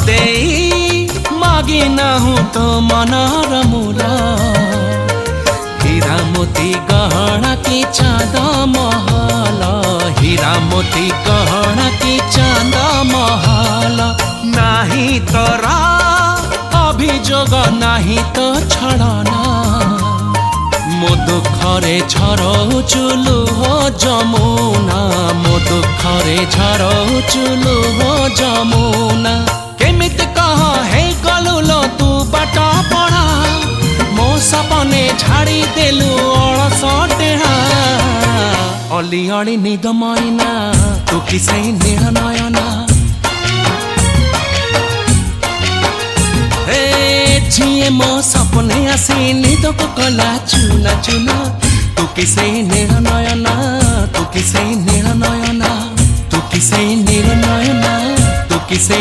देई मागी नाहु तो मनर मूल हीरा मोती गहना की चांद महल हीरा मोती गहना की चांद महल नाही तोरा अभियोग नाही तो छड़ना मो दुखरे झरौचु लुह जमुना मो दुखरे झरौचु लुह जमुना केमित कह हे गलुलो तू बाट पढ़ा मो सपने झाड़ी देलु अलस टेढ़ा अली अली निद मैना तू किसे नील नयना झिए मो सपने आसी निद को कला चुना चुना तू किसे नील नयना तू किसे नील नयना तू किसे नील नयना तू किसे